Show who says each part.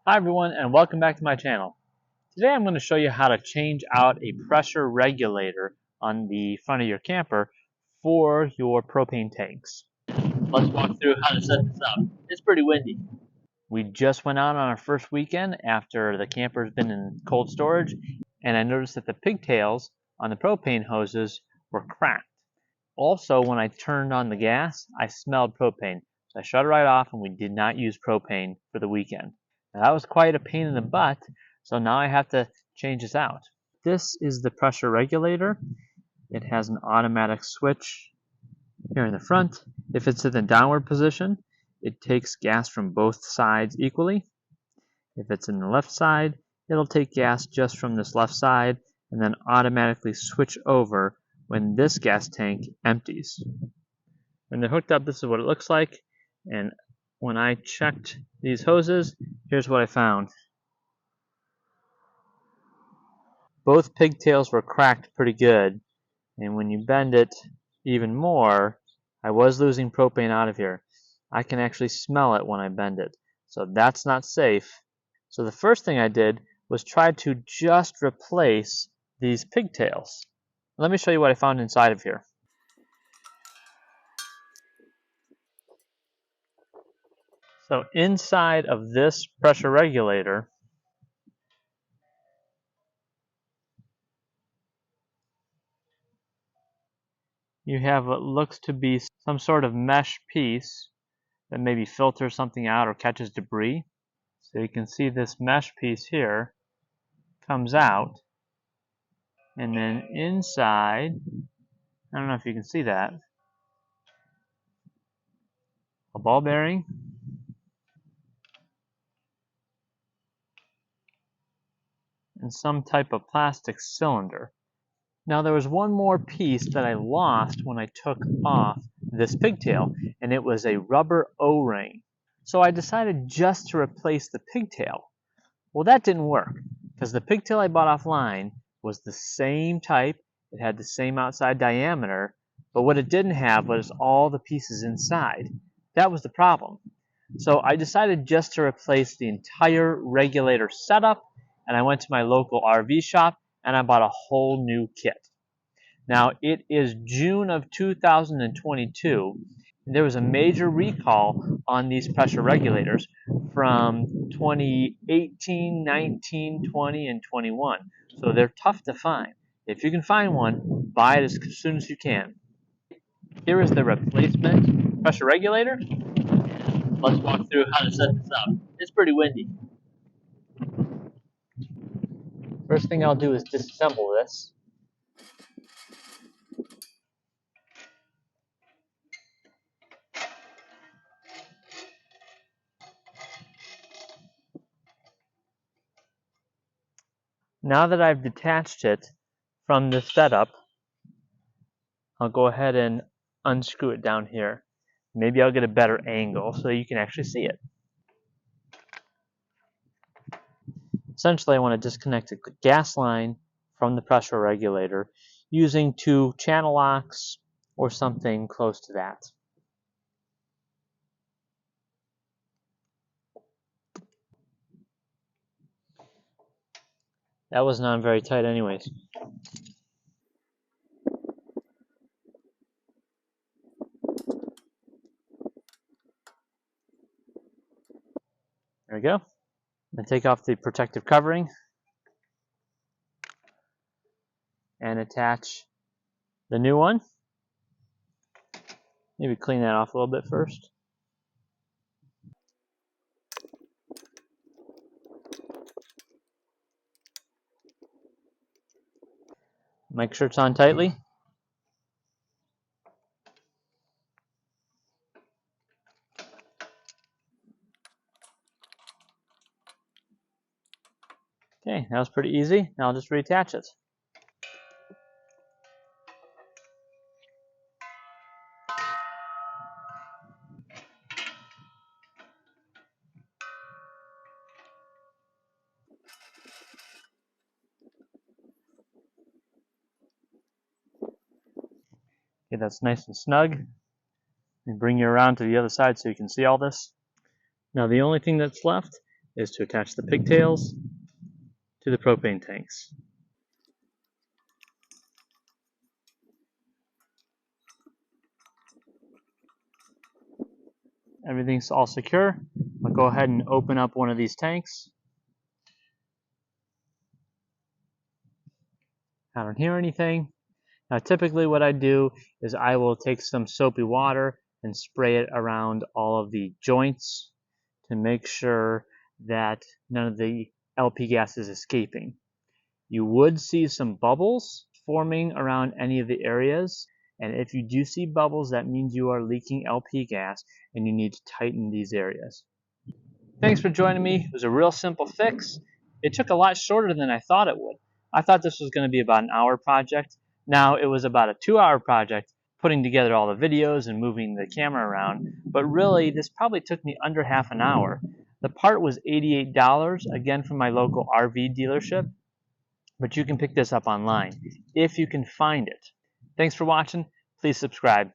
Speaker 1: Hi everyone, and welcome back to my channel. Today I'm going to show you how to change out a pressure regulator on the front of your camper for your propane tanks. Let's walk through how to set this up. It's pretty windy. We just went out on our first weekend after the camper's been in cold storage, and I noticed that the pigtails on the propane hoses were cracked. Also, when I turned on the gas, I smelled propane. So I shut it right off, and we did not use propane for the weekend. Now, that was quite a pain in the butt, so now I have to change this out. This is the pressure regulator. It has an automatic switch here in the front. If it's in the downward position, it takes gas from both sides equally. If it's in the left side, it'll take gas just from this left side and then automatically switch over when this gas tank empties. When they're hooked up, this is what it looks like. And when I checked these hoses, here's what I found. Both pigtails were cracked pretty good, and when you bend it even more, I was losing propane out of here. I can actually smell it when I bend it, so that's not safe. So the first thing I did was try to just replace these pigtails. Let me show you what I found inside of here. So inside of this pressure regulator, you have what looks to be some sort of mesh piece that maybe filters something out or catches debris. So you can see this mesh piece here comes out, and then inside, I don't know if you can see that, a ball bearing, and some type of plastic cylinder. Now there was one more piece that I lost when I took off this pigtail, and it was a rubber O-ring. So I decided just to replace the pigtail. Well, that didn't work, because the pigtail I bought offline was the same type, it had the same outside diameter, but what it didn't have was all the pieces inside. That was the problem. So I decided just to replace the entire regulator setup, and I went to my local RV shop and I bought a whole new kit. Now it is June of 2022, and there was a major recall on these pressure regulators from 2018, 19, 20, and 21. So they're tough to find. If you can find one, buy it as soon as you can. Here is the replacement pressure regulator. Let's walk through how to set this up. It's pretty windy. First thing I'll do is disassemble this. Now that I've detached it from this setup, I'll go ahead and unscrew it down here. Maybe I'll get a better angle so you can actually see it. Essentially, I want to disconnect a gas line from the pressure regulator using 2 channel locks or something close to that. That was not very tight anyways. There we go. And take off the protective covering and attach the new one. Maybe clean that off a little bit first. Make sure it's on tightly. Okay, that was pretty easy. Now I'll just reattach it. Okay, that's nice and snug. And bring you around to the other side so you can see all this. Now the only thing that's left is to attach the pigtails to the propane tanks. Everything's all secure. I'll go ahead and open up one of these tanks. I don't hear anything. Now typically what I do is I will take some soapy water and spray it around all of the joints to make sure that none of the LP gas is escaping. You would see some bubbles forming around any of the areas, and if you do see bubbles, that means you are leaking LP gas and you need to tighten these areas. Thanks for joining me. It was a real simple fix. It took a lot shorter than I thought it would. I thought this was going to be about an hour project. Now it was about a 2-hour project, putting together all the videos and moving the camera around, but really this probably took me under half an hour. The part was $88, again from my local RV dealership, but you can pick this up online if you can find it. Thanks for watching. Please subscribe.